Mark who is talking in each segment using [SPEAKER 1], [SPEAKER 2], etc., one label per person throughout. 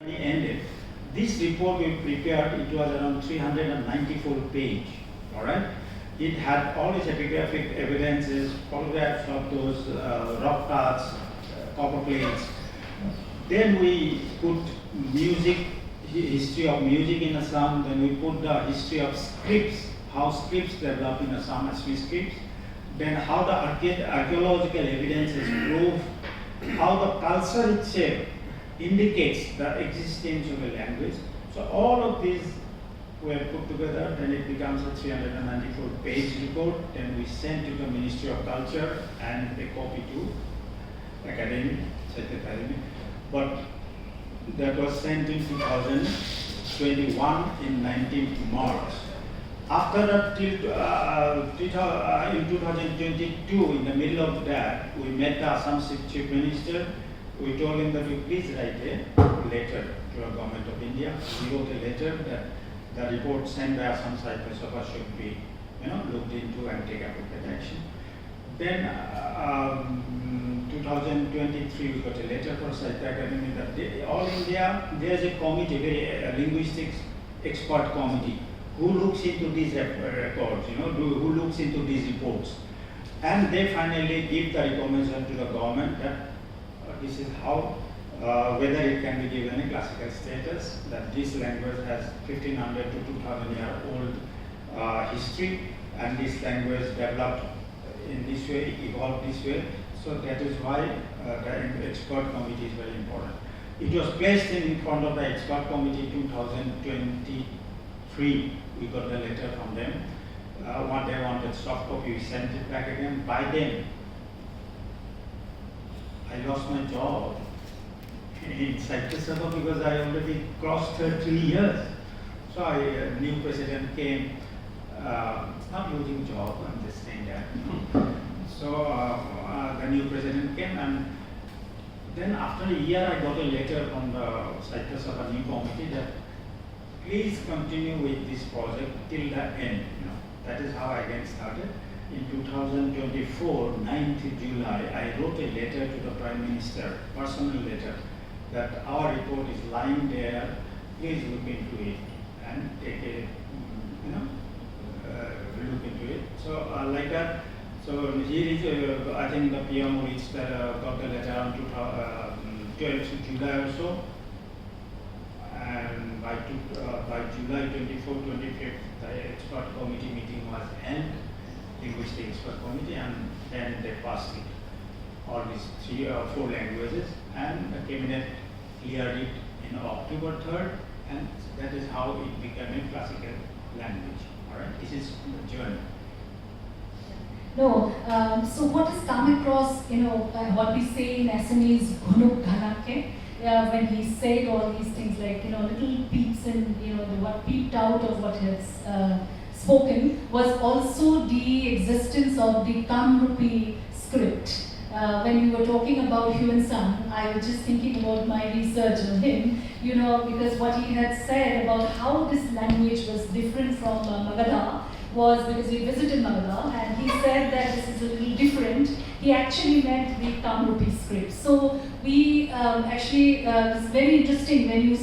[SPEAKER 1] ended. This report we prepared, it was around 394 page, all right? It had all its epigraphic evidences, photographs of those rock cuts, copper plates. Then we put music, history of music in Assam, then we put the history of scripts, how scripts developed in Assam, Assamese scripts, then how the archaeological evidences prove how the culture itself indicates the existence of a language. So all of these were put together, then it becomes a 394 page report, then we sent to the Ministry of Culture and a copy to Academy, Saikia Academy. But that was sent in 2021 in 19th March. After that, in 2022, in the middle of that, we met the Assam Chief Minister. We told him that we please write a letter to the Government of India. We wrote a letter that the report sent by Assam Saikia Sabha should be, looked into and take appropriate action. Then, 2023, we got a letter from Saikia Academy that all India, there's a committee, a linguistics expert committee, who looks into these records, who looks into these reports. And they finally give the recommendation to the government that this is how, whether it can be given a classical status, that this language has 1500 to 2000 year old history, and this language developed in this way, evolved this way. So that is why the expert committee is very important. It was placed in front of the expert committee in 2023. We got a letter from them. What they wanted soft copy, we sent it back again. By then, I lost my job in Saikia Sabha because I already crossed 3 years. So a new president came, not losing job, I'm just saying that. So the new president came, and then after a year I got a letter from the Saikia Sabha new committee that please continue with this project till the end. That is how I again started. In 2024, 9th July, I wrote a letter to the Prime Minister, personal letter, that our report is lying there, please look into it and take a, look into it. So like that, so here is, I think the PM reached, got the letter on 12th July or so, and by July 24, 25th, the expert committee meeting was held, linguistic expert committee, and then they passed it, all these 3 or 4 languages, and the cabinet cleared it in October 3rd, and that is how it became a classical language. All right, this is the journey.
[SPEAKER 2] No, so what has come across, what we say in Assamese, gunuk ghanake, when he said all these things like, little peeps and, what peeped out of what he has spoken was also the existence of the Kamrupi script. When we were talking about Hyun Sang, I was just thinking about my research on him, because what he had said about how this language was different from Magadha was because we visited Magadha, and he said that this is a little different. He actually meant the Kamrupi script. So we actually, it's very interesting when you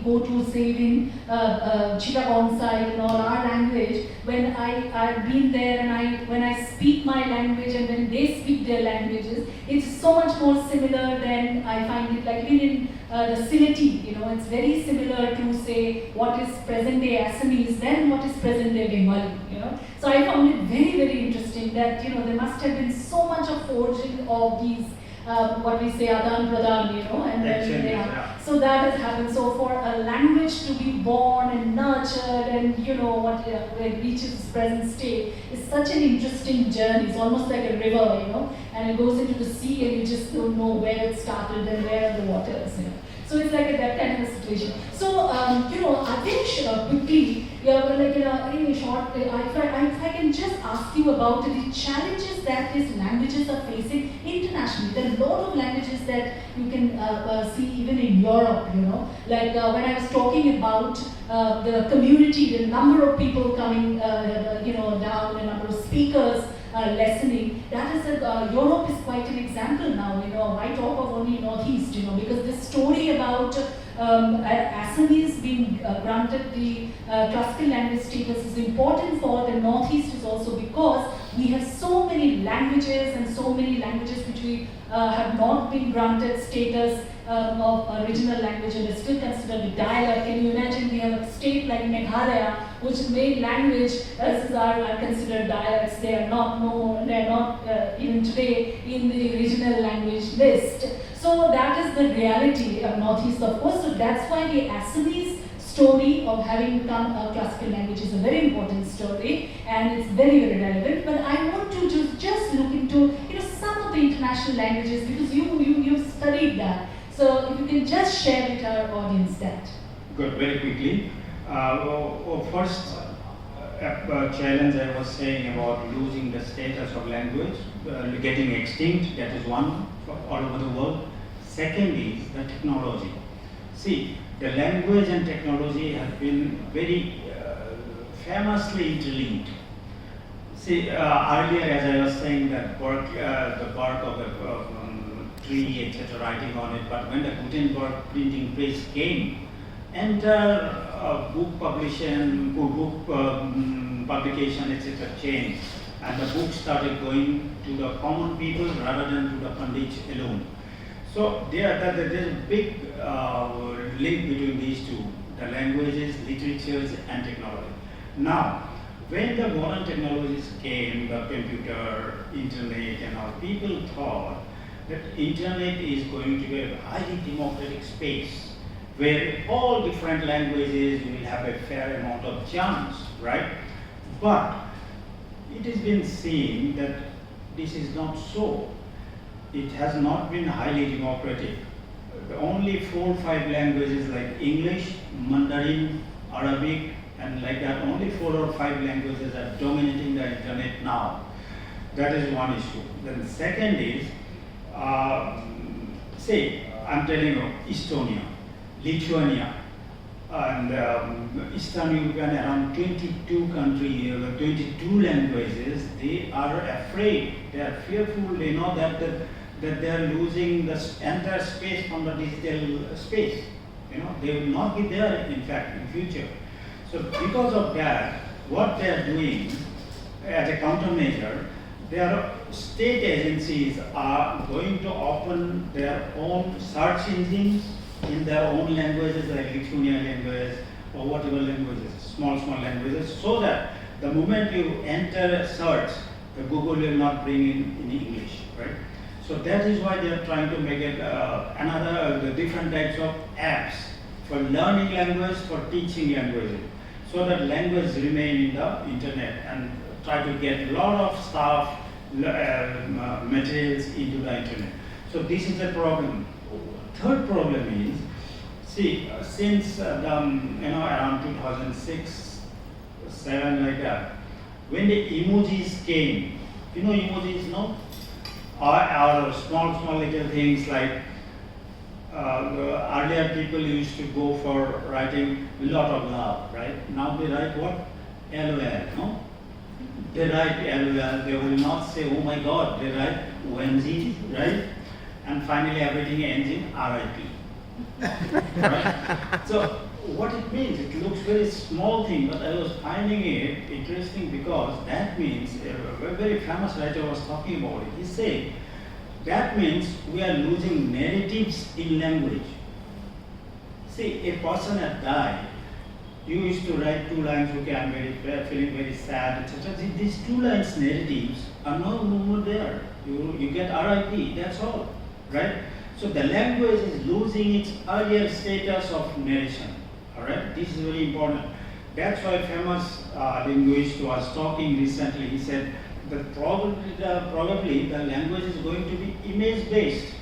[SPEAKER 2] go to say in Chittagong side and all our language, when I've been there and when I speak my language and when they speak their languages, it's so much more similar than I find it, like even in the Sylheti, it's very similar to say what is present day Assamese than what is present day Bengali, So I found it very, very interesting that, there must have been so much of forging of these, what we say, Adan Pradan, and then so that has happened. So for a language to be born and nurtured and, what it reaches its present state is such an interesting journey. It's almost like a river, and it goes into the sea and you just don't know where it started and where are the waters, So it's like that kind of a situation. So, I think quickly, like in a short, if I can just ask you about the challenges that these languages are facing internationally. There are a lot of languages that you can see even in Europe, Like when I was talking about the community, the number of people coming, down, the number of speakers, lessening. That is Europe is quite an example now. Why talk of only Northeast? Because this story about Assamese being granted the classical language status is important for the Northeast is also because we have so many languages and so many languages which we have not been granted status of original language and is still considered a dialect. Can you imagine we have a state like Meghalaya, which main language are considered dialects. They are not known, they are not even today in the regional language list. So that is the reality of Northeast, of course. So that's why the Assamese story of having become a classical language is a very important story, and it's very, very relevant. But I want to just look into some of the international languages because you've studied that. So if you can just share with our audience that.
[SPEAKER 1] Good, very quickly. First challenge I was saying about losing the status of language, getting extinct, that is one all over the world. Second is the technology. See, the language and technology have been very famously interlinked. See, earlier as I was saying that the bark of the tree, etc., writing on it, but when the Gutenberg printing press came, book publication, publication, etc. changed, and the book started going to the common people rather than to the pandits alone. So there's a big link between these two, the languages, literatures, and technology. Now, when the modern technologies came, the computer, internet, and all, people thought that internet is going to be a highly democratic space where all different languages will have a fair amount of chance, right? But it has been seen that this is not so. It has not been highly democratic. Only 4 or 5 languages like English, Mandarin, Arabic, and like that, only 4 or 5 languages are dominating the internet now. That is one issue. Then the second is, say, I'm telling you, Estonia, Lithuania, and Eastern European, around 22 countries, 22 languages, they are afraid, they are fearful, they know that they are losing the entire space from the digital space. They will not be there, in fact, in future. So because of that, what they are doing as a countermeasure, their state agencies are going to open their own search engines in their own languages, like Lithuanian language or whatever languages, small languages, so that the moment you enter a search, the Google will not bring in English, right? So that is why they are trying to make it the different types of apps for learning language, for teaching languages, so that language remain in the internet and try to get a lot of stuff, materials into the internet. So this is a problem. Third problem is, see, since around 2006, 7 like that, when the emojis came, emojis, no? Or small little things like earlier people used to go for writing a lot of love, right? Now they write what? LOL, no? They write LOL, they will not say, oh my God, they write OMG, right? And finally everything ends in RIP. Right? So what it means, it looks very small thing, but I was finding it interesting because that means, a very famous writer was talking about it. He said, that means we are losing narratives in language. See, a person had died. You used to write 2 lines, okay, I'm feeling very sad, etc. These 2 lines narratives are no more there. You get RIP, that's all, right? So the language is losing its earlier status of narration, all right? This is very important. That's why a famous linguist was talking recently. He said that probably the language is going to be image-based,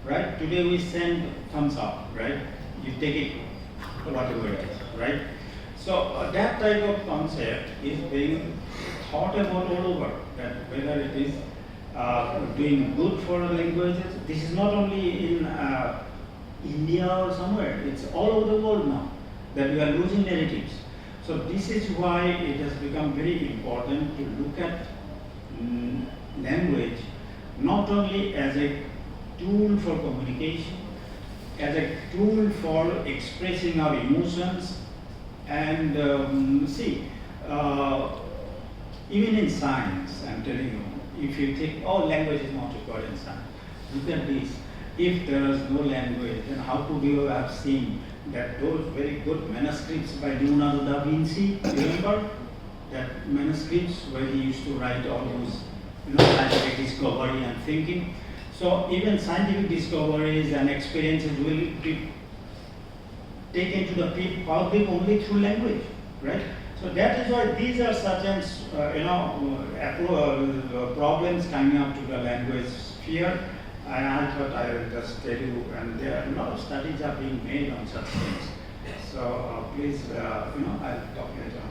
[SPEAKER 1] right? Today we send thumbs up, right? You take it, whatever it is, right? So that type of concept is being thought about all over, that whether it is doing good for languages. This is not only in India or somewhere, it's all over the world now, that we are losing narratives. So this is why it has become very important to look at language not only as a tool for communication, as a tool for expressing our emotions. And even in science, I'm telling you, if you think, oh, language is not required in science, look at this. If there is no language, then how could you have seen that those very good manuscripts by Leonardo da Vinci, remember? That manuscripts where he used to write all those scientific discovery and thinking. So even scientific discoveries and experiences will be taken to the public only through language, right? So that is why these are certain, problems coming up to the language sphere. And I thought I will just tell you, and there are a lot of studies are being made on such things. So please, I'll talk later on.